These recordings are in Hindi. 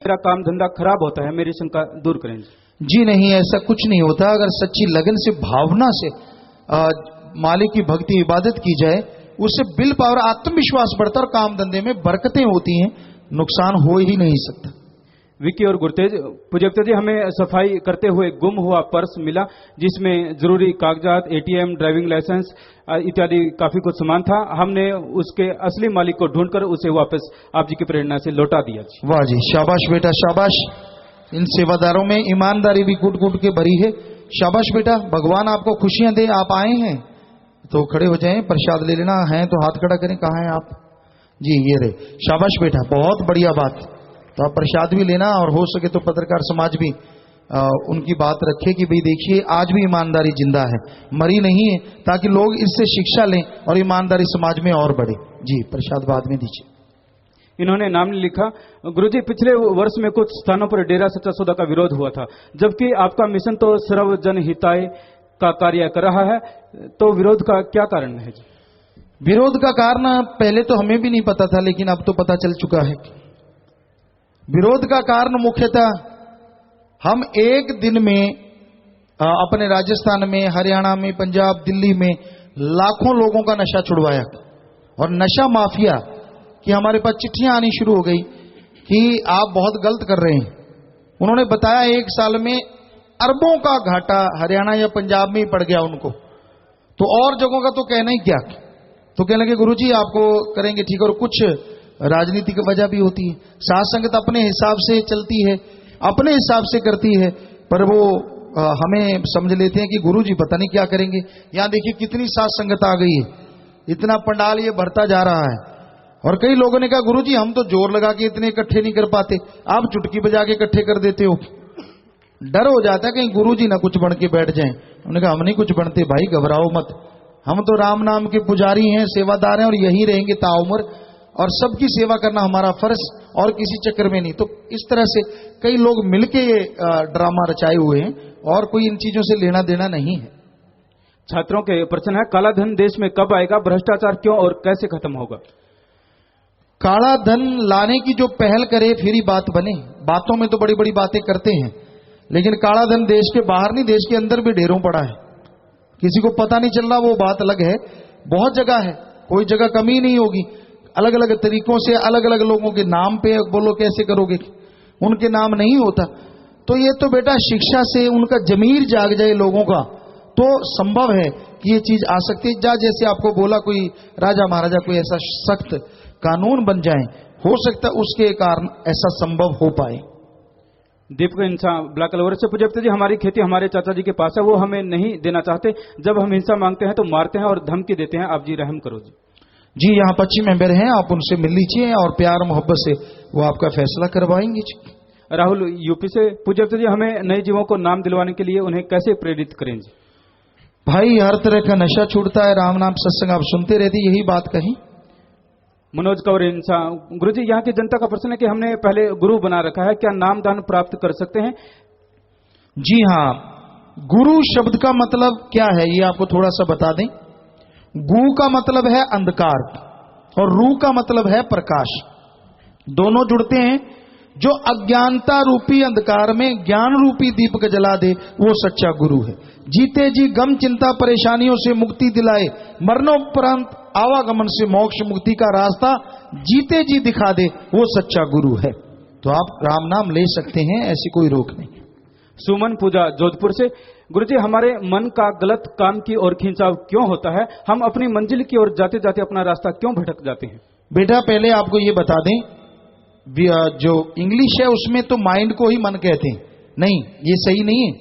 मेरा काम धंधा खराब होता है, मेरी शंका दूर करें जी नहीं, ऐसा कुछ नहीं होता। अगर सच्ची लगन से, भावना से मालिक की भक्ति इबादत की जाए, उससे विल पावर, आत्मविश्वास बढ़ता और काम धंधे में बरकतें होती हैं, नुकसान हो ही नहीं सकता। विकी और गुरतेज, प्रोजेक्टर जी, हमें सफाई करते हुए गुम हुआ पर्स मिला जिसमें जरूरी कागजात, एटीएम, ड्राइविंग लाइसेंस इत्यादि काफी कुछ सामान था। हमने उसके असली मालिक को ढूंढकर उसे वापस आप जी की प्रेरणा से लौटा दिया जी। वाह जी, शाबाश बेटा शाबाश। इन सेवादारों में ईमानदारी भी कूट कूट के भरी है। शाबाश बेटा, भगवान आपको खुशियां दे। आप आए हैं तो खड़े हो जाएं, प्रसाद ले लेना है तो हाथ खड़ा करें। कहाँ हैं आप जी? ये रहे। शाबाश बेटा, बहुत बढ़िया बात। तो आप प्रसाद भी लेना और हो सके तो पत्रकार समाज भी उनकी बात रखे कि भाई देखिए आज भी ईमानदारी जिंदा है, मरी नहीं है, ताकि लोग इससे शिक्षा लें और ईमानदारी समाज में और बढ़े। जी, प्रसाद बाद में दीजिए। इन्होंने नाम लिखा, गुरुजी पिछले वर्ष में कुछ स्थानों पर डेरा सच्चा सौदा का विरोध हुआ था, जबकि आपका मिशन तो सर्वजन हिताय का कार्य कर रहा है, तो विरोध का क्या कारण है जी? विरोध का कारण पहले तो हमें भी नहीं पता था, लेकिन अब तो पता चल चुका है। विरोध का कारण मुख्यतः हम एक दिन में अपने राजस्थान में, हरियाणा में, पंजाब, दिल्ली में लाखों लोगों का नशा छुड़वाया और नशा माफिया कि हमारे पास चिट्ठियां आनी शुरू हो गई कि आप बहुत गलत कर रहे हैं। उन्होंने बताया एक साल में अरबों का घाटा हरियाणा या पंजाब में ही पड़ गया उनको, तो और जगहों का तो कहना ही क्या। तो कहने लगे गुरुजी आपको करेंगे ठीक। और कुछ राजनीति की वजह भी होती है, साध संगत अपने हिसाब से चलती है, अपने हिसाब से करती है, पर वो हमें समझ लेते हैं कि गुरुजी पता नहीं क्या करेंगे। यहां देखिए कितनी साध संगत आ गई है, इतना पंडाल ये बढ़ता जा रहा है। और कई लोगों ने कहा गुरुजी हम तो जोर लगा के इतने इकट्ठे नहीं कर पाते, आप चुटकी बजा के इकट्ठे कर देते हो। डर हो जाता है कहीं गुरुजी ना कुछ बन के बैठ जाएं। उन्होंने कहा हम नहीं कुछ बनते भाई, घबराओ मत, हम तो राम नाम के पुजारी हैं, सेवादार हैं और यही रहेंगे ताउम्र, और सबकी सेवा करना हमारा फर्ज, और किसी चक्कर में नहीं। तो इस तरह से कई लोग मिलके ये ड्रामा रचाए हुए हैं और कोई इन चीजों से लेना देना नहीं है। छात्रों के प्रश्न है, काला धन देश में कब आएगा, भ्रष्टाचार क्यों और कैसे खत्म होगा? काला धन लाने की जो पहल करे फिर ही बात बने। बातों में तो बड़ी बड़ी बातें करते हैं, लेकिन काला धन देश के बाहर नहीं, देश के अंदर भी ढेरों पड़ा है, किसी को पता नहीं चल रहा, वो बात अलग है। बहुत जगह है, कोई जगह कमी नहीं होगी। अलग अलग तरीकों से अलग अलग लोगों के नाम पे बोलो कैसे करोगे, उनके नाम नहीं होता। तो ये तो बेटा शिक्षा से उनका जमीर जाग जाए लोगों का, तो संभव है कि ये चीज आ सकती है। जैसे आपको बोला कोई राजा महाराजा कोई ऐसा सख्त कानून बन जाए, हो सकता है उसके कारण ऐसा संभव हो पाए। दीपक इंसान ब्लैक कलर से, प्रोजेक्टर जी हमारी खेती हमारे चाचा जी के पास है, वो हमें नहीं देना चाहते, जब हम हिंसा मांगते हैं तो मारते हैं और धमकी देते हैं, आप जी रहम करो जी। जी यहाँ 25 मेंबर हैं, आप उनसे मिल लीजिए और प्यार मोहब्बत से वो आपका फैसला करवाएंगे जी। राहुल यूपी से, प्रोजेक्टर जी हमें नए जीवों को नाम दिलवाने के लिए उन्हें कैसे प्रेरित करें जी? भाई हर तरह का नशा छूटता है, राम नाम सत्संग आप सुनते रहते, यही बात कही। मनोज कौर इंसान, गुरु जी यहाँ की जनता का प्रश्न है कि हमने पहले गुरु बना रखा है, क्या नाम दान प्राप्त कर सकते हैं? जी हाँ, गुरु शब्द का मतलब क्या है ये आपको थोड़ा सा बता दें। गु का मतलब है अंधकार और रू का मतलब है प्रकाश, दोनों जुड़ते हैं। जो अज्ञानता रूपी अंधकार में ज्ञान रूपी दीपक जला दे वो सच्चा गुरु है। जीते जी गम चिंता परेशानियों से मुक्ति दिलाए, मरणोपरांत आवागमन से मोक्ष मुक्ति का रास्ता जीते जी दिखा दे वो सच्चा गुरु है। तो आप राम नाम ले सकते हैं, ऐसी कोई रोक नहीं। सुमन पूजा जोधपुर से, गुरुजी हमारे मन का गलत काम की ओर खिंचाव क्यों होता है, हम अपनी मंजिल की ओर जाते जाते अपना रास्ता क्यों भटक जाते हैं? बेटा पहले आपको ये बता दें, जो इंग्लिश है उसमें तो माइंड को ही मन कहते हैं, नहीं ये सही नहीं है।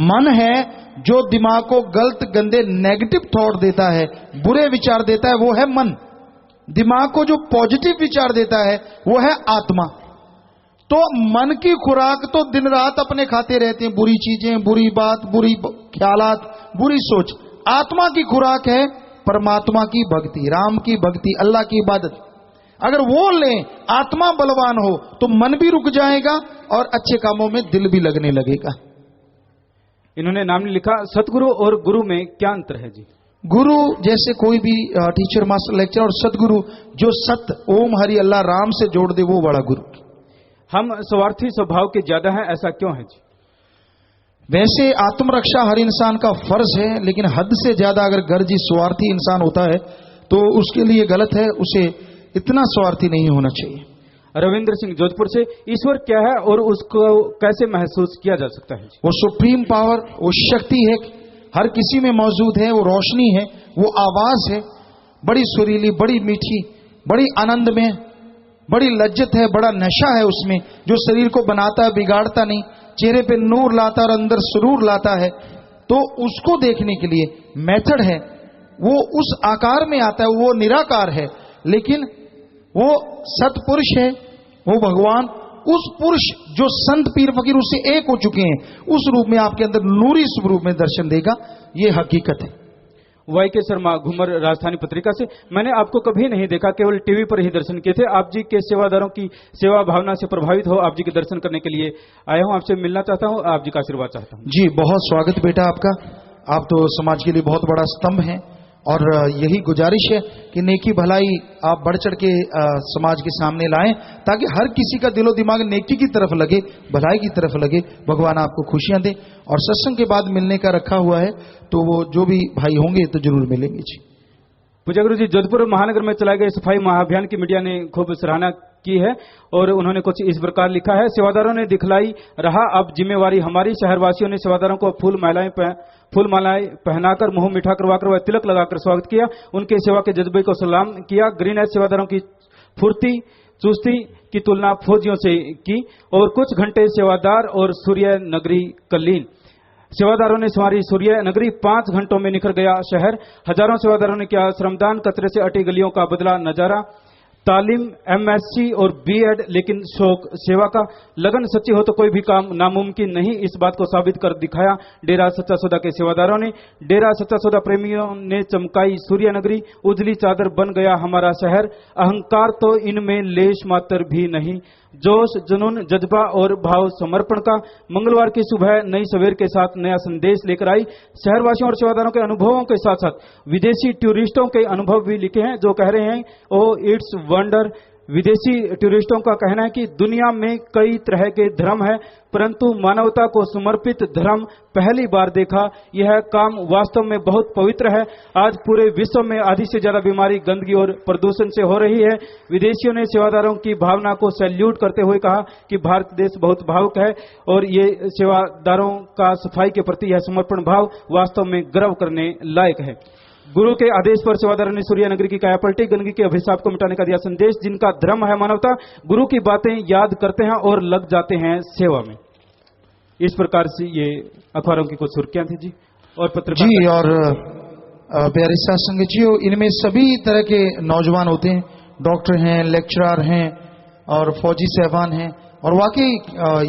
मन है जो दिमाग को गलत गंदे नेगेटिव थॉट देता है, बुरे विचार देता है, वो है मन। दिमाग को जो पॉजिटिव विचार देता है वो है आत्मा। तो मन की खुराक तो दिन रात अपने खाते रहते हैं, बुरी चीजें, बुरी बात, बुरी ख्यालात, बुरी सोच। आत्मा की खुराक है परमात्मा की भक्ति, राम की भक्ति, अल्लाह की इबादत। अगर वो लें, आत्मा बलवान हो तो मन भी रुक जाएगा और अच्छे कामों में दिल भी लगने लगेगा। इन्होंने नाम लिखा, सतगुरु और गुरु में क्या अंतर है जी? गुरु जैसे कोई भी टीचर मास्टर लेक्चर, और सतगुरु जो सत ओम हरि अल्लाह राम से जोड़ दे वो बड़ा गुरु। हम स्वार्थी स्वभाव के ज्यादा हैं, ऐसा क्यों है जी? वैसे आत्मरक्षा हर इंसान का फर्ज है, लेकिन हद से ज्यादा अगर गर्जी स्वार्थी इंसान होता है तो उसके लिए गलत है। उसे इतना स्वार्थी नहीं होना चाहिए। रविंद्र सिंह जोधपुर से, ईश्वर क्या है और उसको कैसे महसूस किया जा सकता है? वो सुप्रीम पावर, वो शक्ति है, हर किसी में मौजूद है, वो रोशनी है, वो आवाज है, बड़ी सुरीली, बड़ी मीठी, बड़ी आनंद में, बड़ी लज्जत है, बड़ा नशा है उसमें, जो शरीर को बनाता है, बिगाड़ता नहीं, चेहरे पे नूर लाता और अंदर सुरूर लाता है। तो उसको देखने के लिए मेथड है, वो उस आकार में आता है, वो निराकार है, लेकिन वो सतपुरुष है, वो भगवान, उस पुरुष जो संत पीर फकीर उससे एक हो चुके हैं, उस रूप में आपके अंदर नूरी स्वरूप में दर्शन देगा। ये हकीकत है। वाई के शर्मा घूमर राजधानी पत्रिका से, मैंने आपको कभी नहीं देखा, केवल टीवी पर ही दर्शन किए थे। आप जी के सेवादारों की सेवा भावना से प्रभावित हो, आप जी के दर्शन करने के लिए आया हूं, आपसे मिलना चाहता हूं, आप जी का आशीर्वाद चाहता हूं। जी, बहुत स्वागत बेटा आपका। आप तो समाज के लिए बहुत बड़ा स्तंभ हैं और यही गुजारिश है कि नेकी भलाई आप बढ़ चढ़ के समाज के सामने लाएं, ताकि हर किसी का दिलो दिमाग नेकी की तरफ लगे, भलाई की तरफ लगे। भगवान आपको खुशियां दे। और सत्संग के बाद मिलने का रखा हुआ है, तो वो जो भी भाई होंगे तो जरूर मिलेंगे जी। पूजा गुरु जी, जोधपुर महानगर में चलाए गए सफाई महाअभियान की मीडिया ने खूब सराहना की है और उन्होंने कुछ इस प्रकार लिखा है। सेवादारों ने दिखलाई रहा अब जिम्मेवारी हमारी। शहरवासियों ने सेवादारों को फूल मालाएं पहनाकर, मुंह मीठा करवाकर व तिलक लगाकर स्वागत किया। उनके सेवा के जज्बे को सलाम किया। ग्रीन एज सेवादारों की फुर्ती चुस्ती की तुलना फौजियों से की और कुछ घंटे सेवादार और सूर्य नगरी कलीन। सेवादारों ने संवारी सूर्य नगरी, 5 घंटों में निखर गया शहर। हजारों सेवादारों ने किया श्रमदान, कचरे से अटी गलियों का बदला नजारा। तालीम, एमएससी और बीएड, लेकिन शौक सेवा का। लगन सच्ची हो तो कोई भी काम नामुमकिन नहीं, इस बात को साबित कर दिखाया डेरा सच्चा सौदा के सेवादारों ने। डेरा सच्चा सौदा प्रेमियों ने चमकाई सूर्य नगरी। उजली चादर बन गया हमारा शहर। अहंकार तो इनमें लेश मात्र भी नहीं, जोश, जुनून, जज्बा और भाव समर्पण का। मंगलवार की सुबह नई सवेर के साथ नया संदेश लेकर आई। शहरवासियों और सेवादारों के अनुभवों के साथ साथ विदेशी टूरिस्टों के अनुभव भी लिखे हैं, जो कह रहे हैं ओ इट्स वंडर। विदेशी टूरिस्टों का कहना है कि दुनिया में कई तरह के धर्म है, परंतु मानवता को समर्पित धर्म पहली बार देखा। यह काम वास्तव में बहुत पवित्र है। आज पूरे विश्व में आधी से ज्यादा बीमारी गंदगी और प्रदूषण से हो रही है। विदेशियों ने सेवादारों की भावना को सैल्यूट करते हुए कहा कि भारत देश बहुत भावुक है और ये सेवादारों का सफाई के प्रति यह समर्पण भाव वास्तव में गर्व करने लायक है। गुरु के आदेश पर सेवादारों ने सूर्य नगरी की काया पलटी। गंदगी के अभिशाप को मिटाने का दिया संदेश। जिनका धर्म है मानवता, गुरु की बातें याद करते हैं और लग जाते हैं सेवा में। इस प्रकार से ये अखबारों की कुछ सुर्खियां थी जी। और पत्रकार जी, और प्यारे सत्संग जी, इनमें सभी तरह के नौजवान होते हैं, डॉक्टर हैं, लेक्चरर हैं और फौजी साहबान हैं, और वाकई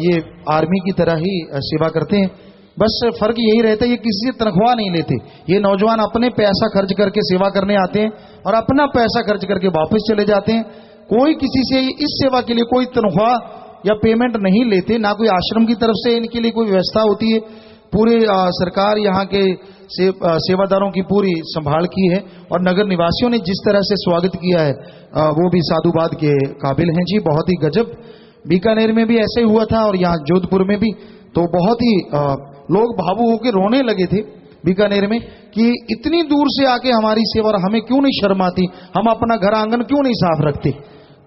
ये आर्मी की तरह ही सेवा करते हैं। बस फर्क यही रहता है, ये किसी से तनख्वाह नहीं लेते। ये नौजवान अपने पैसा खर्च करके सेवा करने आते हैं और अपना पैसा खर्च करके वापस चले जाते हैं। कोई किसी से इस सेवा के लिए कोई तनख्वाह या पेमेंट नहीं लेते, ना कोई आश्रम की तरफ से इनके लिए कोई व्यवस्था होती है। पूरे सरकार यहाँ के सेवादारों की पूरी संभाल की है और नगर निवासियों ने जिस तरह से स्वागत किया है वो भी साधुवाद के काबिल हैं जी। बहुत ही गजब। बीकानेर में भी ऐसे ही हुआ था और यहाँ जोधपुर में भी, तो बहुत ही लोग भावुक होकर रोने लगे थे बीकानेर में कि इतनी दूर से आके हमारी सेवा, हमें क्यों नहीं शर्म आती, हम अपना घर आंगन क्यों नहीं साफ रखते।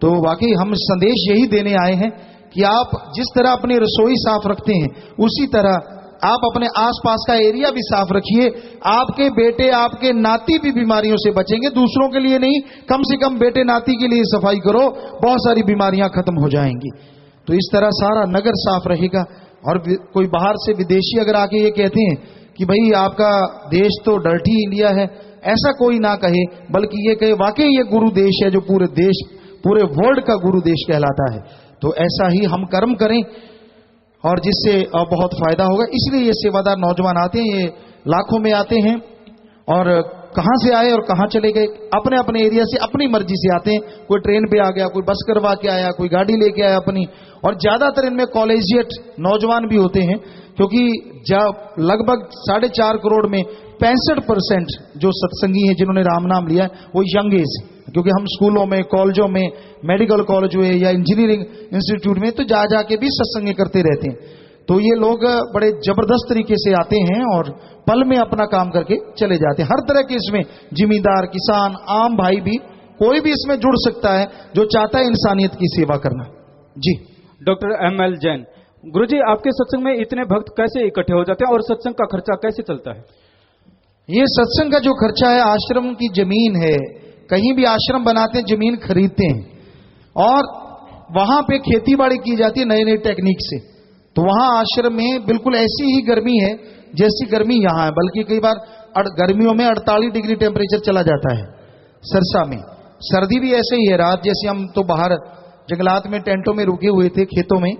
तो वाकई हम संदेश यही देने आए हैं कि आप जिस तरह अपनी रसोई साफ रखते हैं, उसी तरह आप अपने आसपास का एरिया भी साफ रखिए। आपके बेटे, आपके नाती भी बीमारियों से बचेंगे, दूसरों के लिए नहीं, कम से कम बेटे नाती के लिए सफाई करो, बहुत सारी बीमारियां खत्म हो जाएंगी। तो इस तरह सारा नगर साफ रहेगा। और कोई बाहर से विदेशी अगर आके ये कहते हैं कि भाई आपका देश तो डर्टी इंडिया है, ऐसा कोई ना कहे, बल्कि ये कहे वाकई ये गुरु देश है, जो पूरे देश, पूरे वर्ल्ड का गुरु देश कहलाता है। तो ऐसा ही हम कर्म करें और जिससे बहुत फायदा होगा। इसलिए ये सेवादार नौजवान आते हैं, ये लाखों में आते हैं और कहां से आए और कहां चले गए, अपने अपने एरिया से अपनी मर्जी से आते हैं। कोई ट्रेन पे आ गया, कोई बस करवा के आया, कोई गाड़ी लेके आया अपनी। और ज्यादातर इनमें कॉलेजिएट नौजवान भी होते हैं, क्योंकि जब लगभग 4.5 करोड़ में 65% जो सत्संगी हैं जिन्होंने राम नाम लिया है वो यंग एज है, क्योंकि हम स्कूलों में, कॉलेजों में, मेडिकल कॉलेज में या इंजीनियरिंग इंस्टीट्यूट में तो जा जाके भी सत्संग करते रहते हैं। तो ये लोग बड़े जबरदस्त तरीके से आते हैं और पल में अपना काम करके चले जाते हैं। हर तरह के इसमें जिम्मेदार, किसान, आम भाई भी, कोई भी इसमें जुड़ सकता है जो चाहता है इंसानियत की सेवा करना। जी डॉक्टर ML जैन, गुरुजी आपके सत्संग में इतने भक्त कैसे इकट्ठे हो जाते हैं और सत्संग का खर्चा कैसे चलता है? ये सत्संग का जो खर्चा है, आश्रम की जमीन है, कहीं भी आश्रम बनाते हैं जमीन खरीदते हैं और वहां पे खेती बाड़ी की जाती है नई नई टेक्निक से। तो वहां आश्रम में बिल्कुल ऐसी ही गर्मी है जैसी गर्मी यहां है, बल्कि कई बार गर्मियों में 48 डिग्री टेम्परेचर चला जाता है सरसा में। सर्दी भी ऐसे ही है। रात जैसे हम तो बाहर जंगलात में टेंटों में रुके हुए थे खेतों में,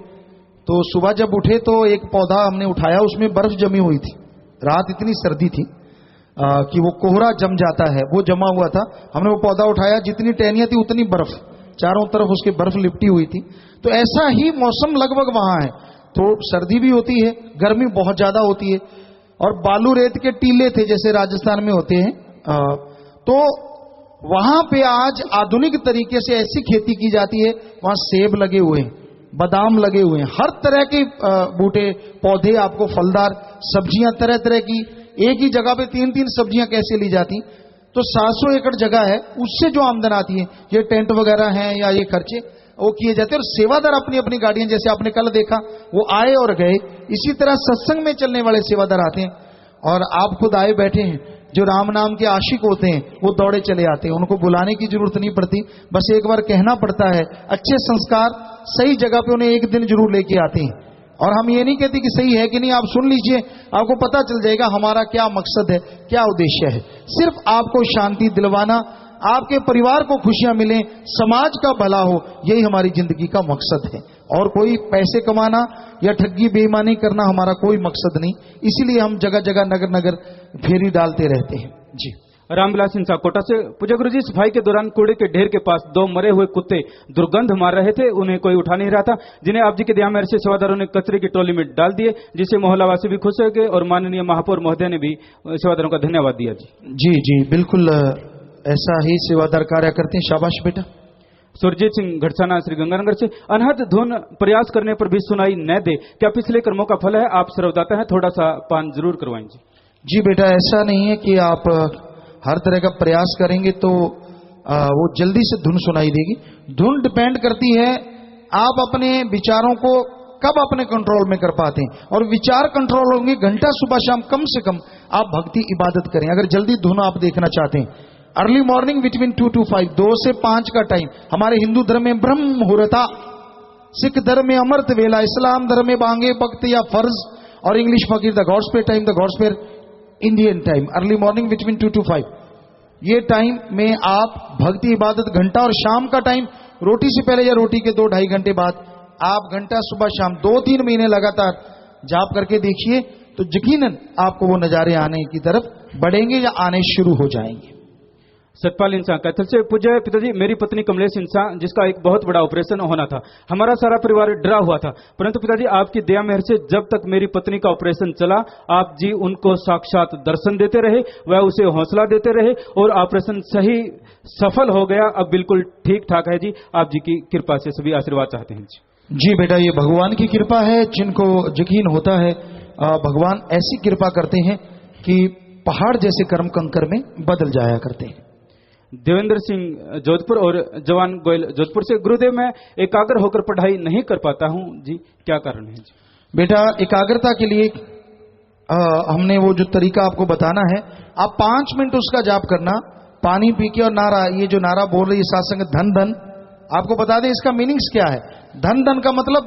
तो सुबह जब उठे तो एक पौधा हमने उठाया, उसमें बर्फ जमी हुई थी। रात इतनी सर्दी थी कि वो कोहरा जम जाता है, वो जमा हुआ था। हमने वो पौधा उठाया, जितनी टहनियां थी उतनी बर्फ, चारों तरफ उसके बर्फ लिपटी हुई थी। तो ऐसा ही मौसम लगभग वहां है। तो सर्दी भी होती है, गर्मी बहुत ज्यादा होती है और बालू रेत के टीले थे जैसे राजस्थान में होते हैं। तो वहां पे आज आधुनिक तरीके से ऐसी खेती की जाती है, वहां सेब लगे हुए हैं, बादाम लगे हुए हैं, हर तरह के बूटे पौधे, आपको फलदार सब्जियां तरह तरह की, एक ही जगह पे 3-3 सब्जियां कैसे ली जाती। तो 700 एकड़ जगह है, उससे जो आमदन आती है, ये टेंट वगैरह हैं या ये खर्चे वो किए जाते हैं। और सेवादार अपनी अपनी गाड़ियां, जैसे आपने कल देखा, वो आए और गए। इसी तरह सत्संग में चलने वाले सेवादार आते हैं और आप खुद आए बैठे हैं। जो राम नाम के आशिक होते हैं वो दौड़े चले आते हैं, उनको बुलाने की जरूरत नहीं पड़ती, बस एक बार कहना पड़ता है। अच्छे संस्कार सही जगह पे उन्हें एक दिन जरूर लेके आते हैं। और हम ये नहीं कहते कि सही है कि नहीं, आप सुन लीजिए, आपको पता चल जाएगा हमारा क्या मकसद है, क्या उद्देश्य है। सिर्फ आपको शांति दिलवाना, आपके परिवार को खुशियां मिलें, समाज का भला हो, यही हमारी जिंदगी का मकसद है। और कोई पैसे कमाना या ठगी बेईमानी करना हमारा कोई मकसद नहीं। इसीलिए हम जगह जगह नगर नगर फेरी डालते रहते हैं। जी रामविलास इंसा कोटा से, पूज्य गुरुजी सफाई के दौरान कूड़े के ढेर के पास 2 मरे हुए कुत्ते दुर्गंध मार रहे थे, उन्हें कोई उठा नहीं रहा था, जिन्हें आप जी के दया मेहर से सेवादारों ने कचरे की ट्रॉली में डाल दिए, जिससे मोहल्लावासी भी खुश हो गए और माननीय महापौर महोदय ने भी सेवादारों का धन्यवाद दिया। जी जी बिल्कुल ऐसा ही सेवादार कार्य करते हैं, शाबाश बेटा। सुरजीत सिंह घड़साना श्रीगंगानगर से, अनहद धुन प्रयास करने पर भी सुनाई न दे, क्या पिछले कर्मों का फल है? आप सर्वदाता है, थोड़ा सा पान जरूर करवाएंगे। जी बेटा, ऐसा नहीं है कि आप हर तरह का प्रयास करेंगे तो वो जल्दी से धुन सुनाई देगी। धुन डिपेंड करती है आप अपने विचारों को कब अपने कंट्रोल में कर पाते हैं। और विचार कंट्रोल होंगे, घंटा सुबह शाम कम से कम आप भक्ति इबादत करें। अगर जल्दी धुन आप देखना चाहते हैं, अर्ली मॉर्निंग बिटवीन 2 to 5, 2 से 5 का टाइम। हमारे हिंदू धर्म में ब्रह्म मुहूर्त, सिख धर्म में अमृत वेला, इस्लाम धर्म में बांगे वक्त या फर्ज, और इंग्लिश फकीर द गॉड्स पे टाइम, द गॉड्स पे Indian time, early morning between 2 to 5। ये टाइम में आप भक्ति इबादत घंटा, और शाम का टाइम रोटी से पहले या रोटी के 2-2.5 घंटे बाद आप घंटा सुबह शाम 2-3 महीने लगातार जाप करके देखिए, तो यकीनन आपको वो नजारे आने की तरफ बढ़ेंगे या आने शुरू हो जाएंगे। सतपाल इंसान कैथल से, पूज्य पिताजी, मेरी पत्नी कमलेश इंसान, जिसका एक बहुत बड़ा ऑपरेशन होना था, हमारा सारा परिवार डरा हुआ था, परंतु पिताजी आपकी दया मेहर से जब तक मेरी पत्नी का ऑपरेशन चला, आप जी उनको साक्षात दर्शन देते रहे, वह उसे हौसला देते रहे और ऑपरेशन सही सफल हो गया। अब बिल्कुल ठीक ठाक है जी, आप जी की कृपा से सभी आशीर्वाद चाहते हैं जी बेटा, ये भगवान की कृपा है। जिनको यकीन होता है भगवान ऐसी कृपा करते हैं कि पहाड़ जैसे कर्म कंकर में बदल जाया करते हैं। देवेंद्र सिंह जोधपुर और जवान गोयल जोधपुर से, गुरुदेव मैं एकाग्र होकर पढ़ाई नहीं कर पाता हूं जी, क्या कारण है जी? बेटा, एकाग्रता के लिए हमने वो जो तरीका आपको बताना है, आप 5 मिनट उसका जाप करना, पानी पी के। और नारा, ये जो नारा बोल रही है साथ संग धन धन, आपको बता दें इसका मीनिंग्स क्या है। धन धन का मतलब